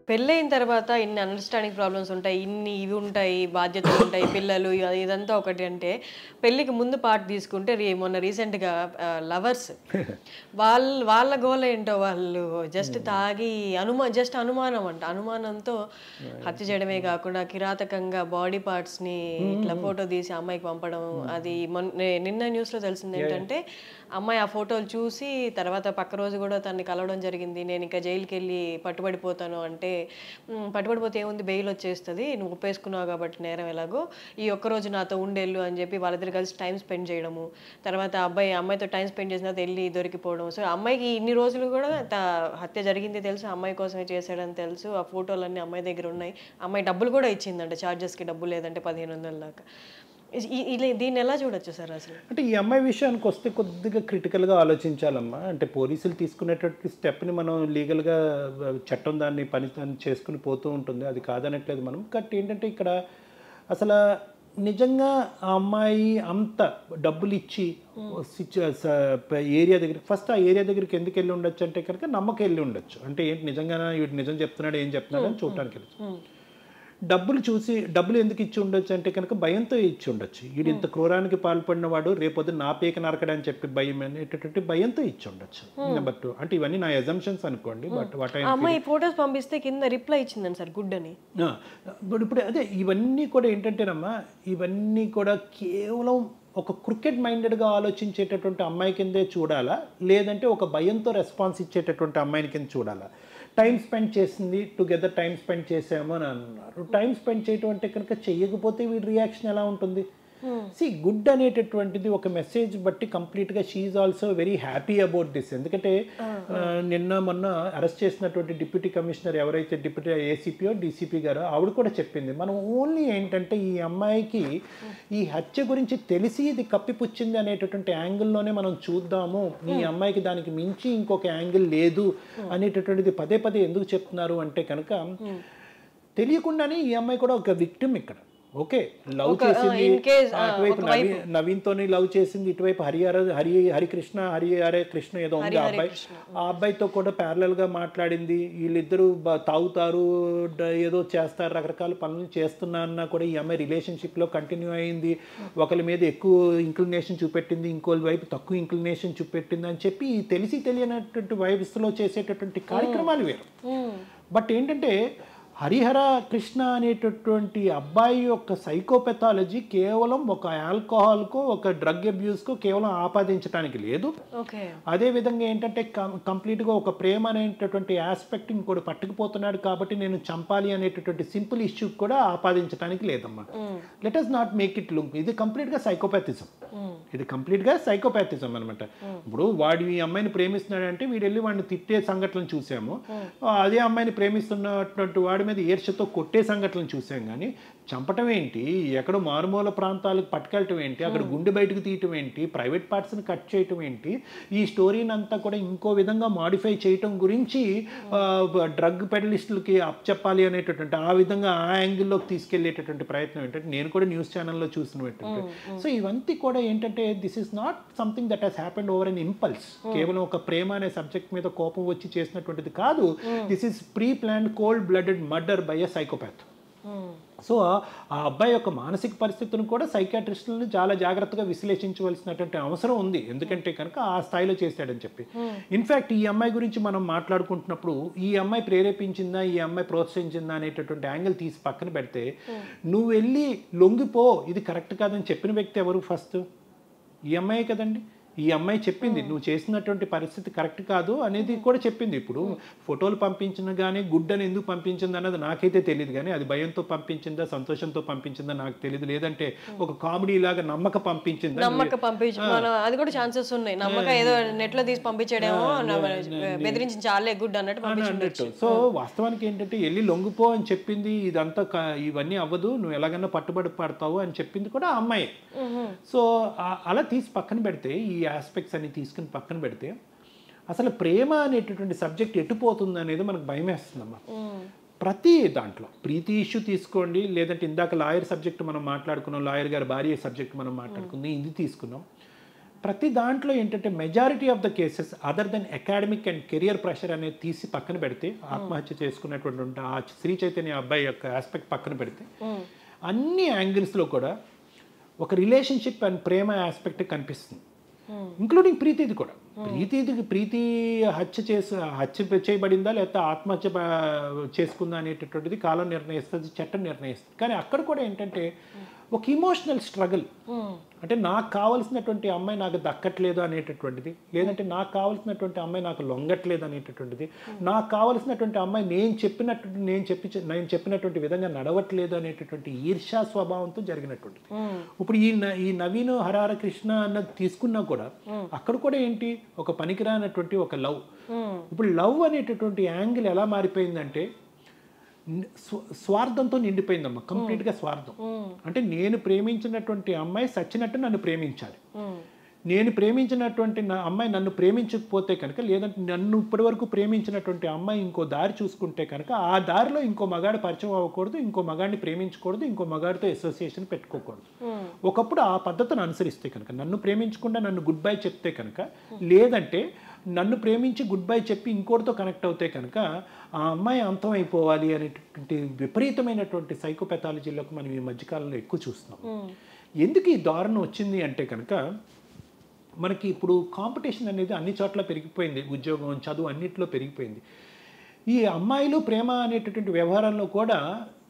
పెళ్ళైన తర్వాత ఇన్ని అండర్‌స్టాండింగ్ ప్రాబ్లమ్స్ ఉంటాయి. ఇన్ని ఇవి ఉంటాయి, బాధ్యతలు ఉంటాయి, పిల్లలు ఇదంతా ఒకటి అంటే, పెళ్ళికి ముందు పార్ట్ తీసుకుంటే మొన్న రీసెంట్‌గా లవర్స్ వాళ్ళ గోల ఏంటో వాళ్ళు జస్ట్ తాగి జస్ట్ అనుమానం అంట. అనుమానంతో హత్య చేయడమే కాకుండా కిరాతకంగా బాడీ పార్ట్స్‌ని ఇట్లా ఫోటో తీసి అమ్మాయికి పంపడం. అది నిన్న న్యూస్‌లో తెలిసింది ఏంటంటే, అమ్మాయి ఆ ఫోటోలు చూసి తర్వాత పక్క రోజు కూడా తనని కలవడం జరిగింది. నేను ఇంకా జైలుకెళ్ళి పట్టుబడిపోతాను అంటే, పట్టుబడిపోతే ఏముంది, బెయిల్ వచ్చేస్తుంది, నువ్వు ఒప్పేసుకున్నావు కాబట్టి నేరం ఎలాగో, ఈ ఒక్కరోజు నాతో ఉండేళ్ళు అని చెప్పి వాళ్ళిద్దరు కలిసి టైం స్పెండ్ చేయడము. తర్వాత అమ్మాయితో టైం స్పెండ్ చేసిన తర్వాత వెళ్ళి దొరికిపోవడం. సో అమ్మాయికి ఇన్ని రోజులు కూడా హత్య జరిగింది తెలుసు, అమ్మాయి కోసమే చేశాడని తెలుసు. ఆ ఫోటోలన్నీ అమ్మాయి దగ్గర ఉన్నాయి. అమ్మాయి డబ్బులు కూడా ఇచ్చిందంట, ఛార్జెస్కి డబ్బులు లేదంటే 1500 దాకా. దీన్ని ఎలా చూడొచ్చు సార్ అసలు? అంటే ఈ అమ్మాయి విషయానికి వస్తే కొద్దిగా క్రిటికల్గా ఆలోచించాలమ్మా. అంటే పోలీసులు తీసుకునేటటువంటి స్టెప్ని మనం లీగల్గా చట్టం దాన్ని చేసుకుని పోతూ ఉంటుంది, అది కాదనట్లేదు మనం. బట్ ఏంటంటే ఇక్కడ అసలు నిజంగా ఆ అమ్మాయి అంత డబ్బులు ఇచ్చి ఏరియా దగ్గర ఫస్ట్ ఆ ఏరియా దగ్గరికి ఎందుకు వెళ్ళి ఉండొచ్చు అంటే కనుక నమ్మకం వెళ్ళి ఉండొచ్చు. అంటే ఏంటి నిజంగా వీడు నిజం చెప్తున్నాడు ఏం చెప్తున్నాడు అని చూడటానికి వెళ్ళచ్చు. డబ్బులు ఎందుకు ఇచ్చి ఉండొచ్చు అంటే కనుక భయంతో ఇచ్చి ఉండొచ్చు. వీడు ఇంత క్రూరానికి పాల్పడిన వాడు రేపొద్దు నా పీక నరకడని చెప్పి భయం అనేటటువంటి భయంతో ఇచ్చి ఉండొచ్చు. బట్ అంటే ఇవన్నీ నా అజంప్షన్స్ అనుకోండి. బట్ అమ్మాయి ఫోటోస్ పంపిస్తే కింద రిప్లై ఇచ్చిందండి సార్, గుడ్ అని. ఇప్పుడు అదే ఇవన్నీ కూడా ఏంటంటేనమ్మా, ఇవన్నీ కూడా కేవలం ఒక క్రికెట్ మైండెడ్గా ఆలోచించేటటువంటి అమ్మాయి కిందే చూడాలా, లేదంటే ఒక భయంతో రెస్పాన్స్ ఇచ్చేటటువంటి అమ్మాయిని కింద చూడాలా? టైం స్పెండ్ చేసింది, టుగెదర్ టైం స్పెండ్ చేసాము అని అన్నారు. టైం స్పెండ్ చేయటం అంటే కనుక చెయ్యకపోతే వీడి రియాక్షన్ ఎలా ఉంటుంది? గుడ్ అనేటటువంటిది ఒక మెసేజ్ బట్టి కంప్లీట్గా she also very happy about this. ఎందుకంటే మొన్న అరెస్ట్ చేసినటువంటి డిప్యూటీ కమిషనర్ ఎవరైతే డిప్యూటీ ఏసీపీఓ డీసీపీ గారో ఆవిడ కూడా చెప్పింది, మనం ఓన్లీ ఏంటంటే ఈ అమ్మాయికి ఈ హత్య గురించి తెలిసి ఇది కప్పిపుచ్చింది అనేటటువంటి యాంగిల్లోనే మనం చూద్దాము, ఈ అమ్మాయికి దానికి మించి ఇంకొక యాంగిల్ లేదు అనేటటువంటిది పదే పదే ఎందుకు చెప్తున్నారు అంటే కనుక తెలియకుండానే ఈ అమ్మాయి కూడా ఒక విక్టిమ్ ఇక్కడ. ఓకే, లవ్ చేసింది, అటువైపు నవీన్తోని లవ్ చేసింది, ఇటువైపు హరే కృష్ణ ఏదో ఉంది ఆ అబ్బాయితో కూడా ప్యారలల్గా మాట్లాడింది. వీళ్ళిద్దరూ తాగుతారు, ఏదో చేస్తారు, రకరకాల పనులు చేస్తున్నా అన్నా కూడా ఈ అమ్మాయి రిలేషన్షిప్లో కంటిన్యూ అయింది. ఒకరి మీద ఎక్కువ ఇంక్లినేషన్ చూపెట్టింది, ఇంకో వైపు తక్కువ ఇంక్లినేషన్ చూపెట్టింది అని చెప్పి తెలిసి తెలియనటువంటి వైబ్స్లో చేసేటటువంటి కార్యక్రమాలు వేరు. బట్ ఏంటంటే హరిహర కృష్ణ అనేటటువంటి అబ్బాయి యొక్క సైకోపెథాలజీ కేవలం ఒక ఆల్కహాల్కో ఒక డ్రగ్ అబ్యూస్కో కేవలం ఆపాదించడానికి లేదు. అదేవిధంగా ఏంటంటే కంప్లీట్గా ఒక ప్రేమ అనేటటువంటి ఆస్పెక్ట్ ఇంకోటి పట్టుకుపోతున్నాడు కాబట్టి నేను చంపాలి అనేటటువంటి సింపుల్ ఇష్యూ కూడా ఆపాదించడానికి లేదమ్మా. Let us not make it look, ఇది కంప్లీట్గా సైకోపాథిజం. ఇది కంప్లీట్గా సైకోపాథిజం అనమాట. ఇప్పుడు వాడు ఈ అమ్మాయిని ప్రేమిస్తున్నాడంటే వీడు వెళ్ళి వాడిని తిట్టే సంఘటనలు చూసాము, అదే అమ్మాయిని ప్రేమిస్తున్నటువంటి వాడి మీద ఈర్ష్యతో కొట్టే సంఘటనలు చూసాం. కానీ చంపటం ఏంటి, ఎక్కడో మారుమూల ప్రాంతాలకు పట్టుకెళ్ళటం ఏంటి, అక్కడ గుండె బయటకు తీయటం ఏంటి, ప్రైవేట్ పార్ట్స్ని కట్ చేయటం ఏంటి, ఈ స్టోరీని అంతా కూడా ఇంకో విధంగా మాడిఫై చేయటం గురించి డ్రగ్ పెడలిస్టులకి అప్పచెప్పాలి అనేటటువంటి ఆ విధంగా ఆ యాంగిల్లోకి తీసుకెళ్లేటటువంటి ప్రయత్నం ఏంటంటే నేను కూడా న్యూస్ ఛానల్లో చూసిన ఏంటంటే. సో ఇవంతా కూడా ఏంటంటే this is not something that he's happened over an impulse. కేవలం ఒక ప్రేమ అనే సబ్జెక్ట్ మీద కోపం వచ్చి చేసినటువంటిది కాదు. This is pre planned cold blooded murder by a psychopath. So ఆ అబ్బాయి యొక్క మానసిక పరిస్థితిని కూడా సైకాట్రిస్టులను చాలా జాగ్రత్తగా విశ్లేషించవలసినటువంటి అవసరం ఉంది. ఎందుకంటే కనుక ఆ స్థాయిలో చేశాడని చెప్పి. ఇన్ఫ్యాక్ట్ ఈ అమ్మాయి గురించి మనం మాట్లాడుకుంటున్నప్పుడు ఈ అమ్మాయి ప్రేరేపించిందా, ఈ అమ్మాయి ప్రోత్సహించిందా అనేటటువంటి యాంగిల్ తీసి పక్కన పెడితే నువ్వు వెళ్ళి లొంగిపో ఇది కరెక్ట్ కాదని చెప్పిన వ్యక్తి ఎవరు? ఫస్ట్ ఈ అమ్మాయి కదండి. ఈ అమ్మాయి చెప్పింది నువ్వు చేసినటువంటి పరిస్థితి కరెక్ట్ కాదు అనేది కూడా చెప్పింది. ఇప్పుడు ఫోటోలు పంపించిన కానీ గుడ్ అని ఎందుకు పంపించింది అన్నది నాకైతే తెలియదు, కానీ అది భయంతో పంపించిందా సంతోషంతో పంపించిందా నాకు తెలియదు. లేదంటే ఒక కామెడీ లాగా నమ్మక పంపించిందా, అది కూడా ఛాన్సెస్ ఉన్నాయి. నమ్మక ఏదో నెట్ లో తీసి పంపించడేమో, బెదిరించి చాలే గుడ్ అన్నట్టు. సో వాస్తవానికి ఏంటంటే వెళ్ళి లొంగిపో అని చెప్పింది, ఇదంతా ఇవన్నీ అవ్వదు, నువ్వు ఎలాగన్నా పట్టుబడి పడతావు అని చెప్పింది కూడా ఆ అమ్మాయి. సో అలా తీసి పక్కన పెడితే ఈ ఆస్పెక్ట్స్ అన్ని తీసుకుని పక్కన పెడితే అసలు ప్రేమ అనేటటువంటి సబ్జెక్ట్ ఎటుపోతుంది అనేది మనకు భయం వేస్తుందమ్మా. ప్రతి దాంట్లో ప్రీతి ఇష్యూ తీసుకోండి, లేదంటే ఇందాక లాయర్ సబ్జెక్ట్ మనం మాట్లాడుకున్నాం, లాయర్ గారి భార్య సబ్జెక్ట్ మనం మాట్లాడుకుంది, ఇది తీసుకున్నాం. ప్రతి దాంట్లో ఏంటంటే majority of the cases other than academic and career pressure అనేది తీసి పక్కన పెడితే, ఆత్మహత్య చేసుకున్నటువంటి ఆ శ్రీ చైతన్య అబ్బాయి యొక్క ఆస్పెక్ట్ పక్కన పెడితే, అన్ని యాంగిల్స్లో కూడా ఒక రిలేషన్షిప్ అండ్ ప్రేమ ఆస్పెక్ట్ కనిపిస్తుంది, ఇంక్లూడింగ్ ప్రీతిది కూడా. ప్రీతి హత్య చేయబడిందా లేకపోతే ఆత్మహత్య చేసుకుందా అనేటటువంటిది కాలం నిర్ణయిస్తుంది, చట్టం నిర్ణయిస్తుంది. కానీ అక్కడ కూడా ఏంటంటే ఒక ఇమోషనల్ స్ట్రగుల్, అంటే నాకు కావాల్సినటువంటి అమ్మాయి నాకు దక్కట్లేదు అనేటటువంటిది, లేదంటే నాకు కావాల్సినటువంటి అమ్మాయి నాకు లొంగట్లేదు అనేటటువంటిది, నాకు కావాల్సినటువంటి అమ్మాయి నేను చెప్పినటువంటి విధంగా నడవట్లేదు అనేటటువంటి ఈర్ష్యా స్వభావంతో జరిగినటువంటిది. ఇప్పుడు ఈ నవీన్ హరహర కృష్ణ అన్నది తీసుకున్నా కూడా అక్కడ కూడా ఏంటి, ఒక పనికిరానటువంటి ఒక లవ్. ఇప్పుడు లవ్ అనేటటువంటి యాంగిల్ ఎలా మారిపోయిందంటే స్వార్థంతో నిండిపోయిందమ్మా, కంప్లీట్గా స్వార్థం. అంటే నేను ప్రేమించినటువంటి అమ్మాయి సచ్చినట్టు నన్ను ప్రేమించాలి, నేను ప్రేమించినటువంటి నా అమ్మాయి నన్ను ప్రేమించకపోతే కనుక, లేదంటే నన్ను ఇప్పటి వరకు ప్రేమించినటువంటి అమ్మాయి ఇంకో దారి చూసుకుంటే కనుక ఆ దారిలో ఇంకో మగాడు పరిచయం అవ్వకూడదు, ఇంకో మగాడిని ప్రేమించకూడదు, ఇంకో మగాడితో అసోసియేషన్ పెట్టుకోకూడదు. ఒకప్పుడు ఆ పద్ధతిని అనుసరిస్తే కనుక, నన్ను ప్రేమించకుండా నన్ను గుడ్ బై చెప్తే కనుక, లేదంటే నన్ను ప్రేమించి గుడ్ బై చెప్పి ఇంకోటితో కనెక్ట్ అవుతే కనుక ఆ అమ్మాయి అంతం అయిపోవాలి అనేటటువంటి విపరీతమైనటువంటి సైకోపెథాలజీలోకి మనం ఈ మధ్యకాలంలో ఎక్కువ చూస్తున్నాం. ఎందుకు ఈ దారుణం వచ్చింది అంటే కనుక, మనకి ఇప్పుడు కాంపిటీషన్ అనేది అన్ని చోట్ల పెరిగిపోయింది, ఉద్యోగం చదువు అన్నింటిలో పెరిగిపోయింది. ఈ అమ్మాయిలు ప్రేమ అనేటటువంటి వ్యవహారంలో కూడా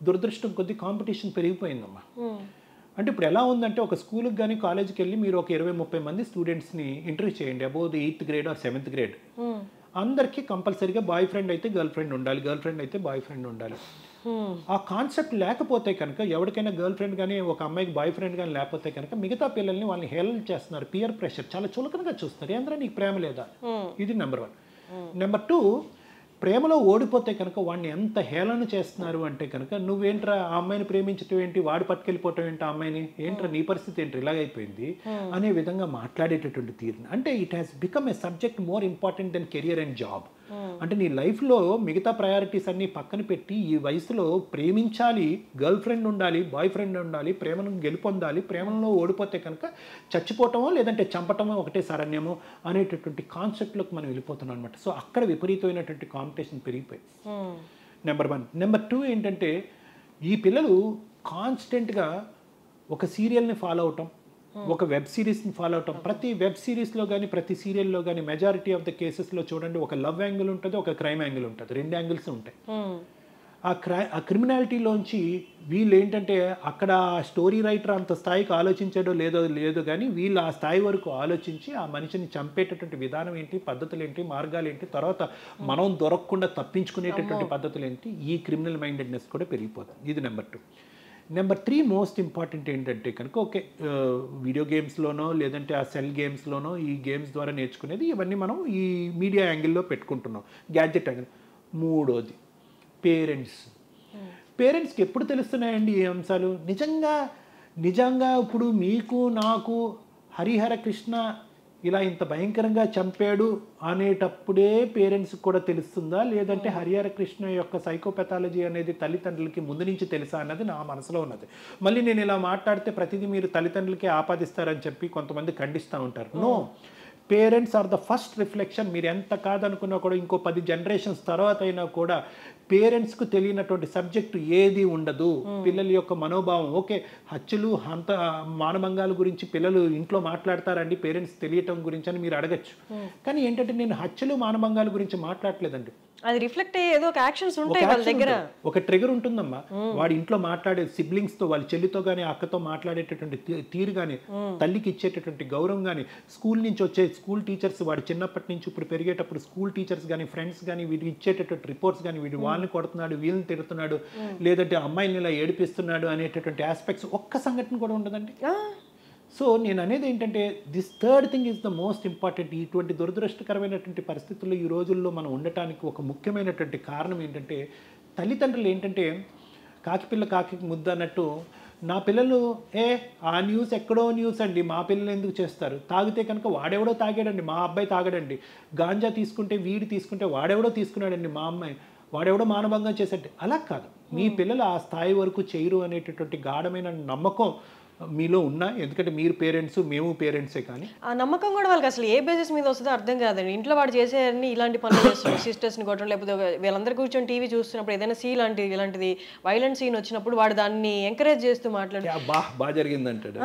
దురదృష్టం కొద్ది కాంపిటీషన్ పెరిగిపోయిందమ్మా. అంటే ఇప్పుడు ఎలా ఉందంటే, ఒక స్కూల్కి కానీ కాలేజీకి వెళ్ళి మీరు ఒక 20-30 మంది స్టూడెంట్స్ని ఇంటర్వ్యూ చేయండి, above the 8th grade or 7th grade. అందరికీ కంపల్సరీగా బాయ్ ఫ్రెండ్ అయితే గర్ల్ ఫ్రెండ్ ఉండాలి, గర్ల్ ఫ్రెండ్ అయితే బాయ్ ఫ్రెండ్ ఉండాలి. ఆ కాన్సెప్ట్ లేకపోతే కనుక, ఎవరికైనా గర్ల్ ఫ్రెండ్ కానీ ఒక అమ్మాయికి బాయ్ ఫ్రెండ్ కానీ లేకపోతే కనుక మిగతా పిల్లల్ని వాళ్ళని హేళన చేస్తున్నారు, పియర్ ప్రెషర్, చాలా చులకనగా చూస్తారు. ఏంద్రా నీకు ప్రేమ లేదా, ఇది నెంబర్ 1. నెంబర్ 2, ప్రేమలో ఓడిపోతే కనుక వాడిని ఎంత హేళన చేస్తున్నారు అంటే కనుక, నువ్వేంట్రా ఆ అమ్మాయిని ప్రేమించటం ఏంటి, వాడు పట్టుకెళ్ళిపోవటం ఏంటి ఆ అమ్మాయిని, ఏంట్రా నీ పరిస్థితి ఏంటి ఇలాగైపోయింది అనే విధంగా మాట్లాడేటటువంటి తీరుని. అంటే it has become a subject more important than career and job. అంటే నీ లైఫ్లో మిగతా ప్రయారిటీస్ అన్నీ పక్కన పెట్టి ఈ వయసులో ప్రేమించాలి, గర్ల్ ఫ్రెండ్ ఉండాలి, బాయ్ ఫ్రెండ్ ఉండాలి, ప్రేమను గెలుపొందాలి, ప్రేమలో ఓడిపోతే కనుక చచ్చిపోవటమో లేదంటే చంపటమో ఒకటే శరణ్యమో అనేటటువంటి కాన్సెప్ట్లోకి మనం వెళ్ళిపోతున్నాం అనమాట. సో అక్కడ విపరీతమైనటువంటి కాంపిటీషన్ పెరిగిపోయి నెంబర్ 1. నెంబర్ 2 ఏంటంటే, ఈ పిల్లలు కాన్స్టెంట్గా ఒక సీరియల్ని ఫాలో అవటం, ఒక వెబ్ సిరీస్ని ఫాలో అవటం. ప్రతి వెబ్ సిరీస్లో కానీ ప్రతి సీరియల్లో కానీ మెజారిటీ ఆఫ్ ద కేసెస్లో చూడండి, ఒక లవ్ యాంగిల్ ఉంటుంది, ఒక క్రైమ్ యాంగిల్ ఉంటుంది, 2 యాంగిల్స్ ఉంటాయి. ఆ క్రిమినాలిటీలోంచి వీళ్ళు ఏంటంటే, అక్కడ స్టోరీ రైటర్ అంత స్థాయికి ఆలోచించాడో లేదో కానీ వీళ్ళు ఆ స్థాయి వరకు ఆలోచించి ఆ మనిషిని చంపేటటువంటి విధానం ఏంటి, పద్ధతులు ఏంటి, మార్గాలు ఏంటి, తర్వాత మనం దొరకకుండా తప్పించుకునేటటువంటి పద్ధతులు ఏంటి, ఈ క్రిమినల్ మైండెడ్నెస్ కూడా పెరిగిపోతుంది. ఇది నెంబర్ 2. నెంబర్ 3 మోస్ట్ ఇంపార్టెంట్ ఏంటంటే కనుక, ఓకే వీడియో గేమ్స్లోనో లేదంటే ఆ సెల్ గేమ్స్లోనో ఈ గేమ్స్ ద్వారా నేర్చుకునేది ఇవన్నీ మనం ఈ మీడియా యాంగిల్లో పెట్టుకుంటున్నాం, గ్యాడ్జెట్ యాంగిల్. 3వది పేరెంట్స్కి ఎప్పుడు తెలుస్తున్నాయండి ఈ అంశాలు? నిజంగా ఇప్పుడు మీకు నాకు హరిహర కృష్ణ ఇలా ఇంత భయంకరంగా చంపాడు అనేటప్పుడే పేరెంట్స్కి కూడా తెలుస్తుందా, లేదంటే హరిహర కృష్ణ యొక్క సైకోపెథాలజీ అనేది తల్లిదండ్రులకి ముందు నుంచి తెలుసా అన్నది నా మనసులో ఉన్నది. మళ్ళీ నేను ఇలా మాట్లాడితే ప్రతిదీ మీరు తల్లిదండ్రులకే ఆపాదిస్తారని చెప్పి కొంతమంది ఖండిస్తూ ఉంటారు. No, parents are the first reflection. మీరు ఎంత కాదనుకున్నా కూడా ఇంకో 10 generations తర్వాత అయినా కూడా పేరెంట్స్కు తెలియనటువంటి సబ్జెక్టు ఏది ఉండదు. పిల్లల యొక్క మనోభావం, ఓకే హత్యలు మానభంగాల గురించి పిల్లలు ఇంట్లో మాట్లాడతారండి పేరెంట్స్ తెలియటం గురించి అని మీరు అడగచ్చు. కానీ ఏంటంటే, నేను హత్యలు మానభంగాల గురించి మాట్లాడలేదండి. అది రిఫ్లెక్ట్ అయ్యే ఏదో ఒక యాక్షన్స్ ఉంటాయి వాళ్ళ దగ్గర, ఒక ట్రిగర్ ఉంటుందమ్మా. వాడి ఇంట్లో మాట్లాడే సిబ్లింగ్స్తో, వాళ్ళ చెల్లితో కానీ అక్కతో మాట్లాడేటటువంటి తీరు కానీ, తల్లికి ఇచ్చేటటువంటి గౌరవం కానీ, స్కూల్ నుంచి వచ్చే స్కూల్ టీచర్స్, వాడు చిన్నప్పటి నుంచి ఇప్పుడు పెరిగేటప్పుడు స్కూల్ టీచర్స్ కానీ ఫ్రెండ్స్ కానీ వీడికి ఇచ్చేటటువంటి రిపోర్ట్స్ కానీ, వీడు వాళ్ళని కొడుతున్నాడు, వీళ్ళని తిడుతున్నాడు, లేదంటే అమ్మాయిని ఇలా ఏడిపిస్తున్నాడు అనేటటువంటి ఆస్పెక్ట్స్ ఒక్క సంఘటన కూడా ఉండదండి. సో నేను అనేది ఏంటంటే, this third thing is the most important. ఇటువంటి దురదృష్టకరమైనటువంటి పరిస్థితుల్లో ఈ రోజుల్లో మనం ఉండటానికి ఒక ముఖ్యమైనటువంటి కారణం ఏంటంటే, తల్లిదండ్రులు ఏంటంటే కాకిపిల్ల కాకి ముద్ద అన్నట్టు, నా పిల్లలు ఆ న్యూస్ ఎక్కడో న్యూస్ అండి, మా పిల్లలు ఎందుకు చేస్తారు, తాగితే కనుక వాడెవడో తాగాడండి, మా అబ్బాయి తాగాడండి, గాంజా తీసుకుంటే వీడి తీసుకుంటే వాడెవడో తీసుకున్నాడండి, మా అమ్మాయి వాడెవడో మానభంగం చేసేట్టు. అలా కాదు, మీ పిల్లలు ఆ స్థాయి వరకు చేయరు అనేటటువంటి గాఢమైన నమ్మకం మీలో ఉన్నా? ఎందుకంటే మీరు పేరెంట్స్, మేము పేరెంట్సే, కానీ ఆ నమ్మకం కూడా వాళ్ళకి అసలు ఏ బేసిస్ మీద వస్తుందో అర్థం కాదండి. ఇంట్లో వాడు చేసేవన్నీ ఇలాంటి పనులు చేస్తున్నాడు, సిస్టర్స్ని కొట్టడం, లేకపోతే వీళ్ళందరూ కూర్చొని టీవీ చూస్తున్నప్పుడు ఏదైనా సీ ఇలాంటిది వైలెంట్ సీన్ వచ్చినప్పుడు వాడు దాన్ని ఎంకరేజ్ చేస్తూ మాట్లాడు. బాగా జరిగిందంటాడు.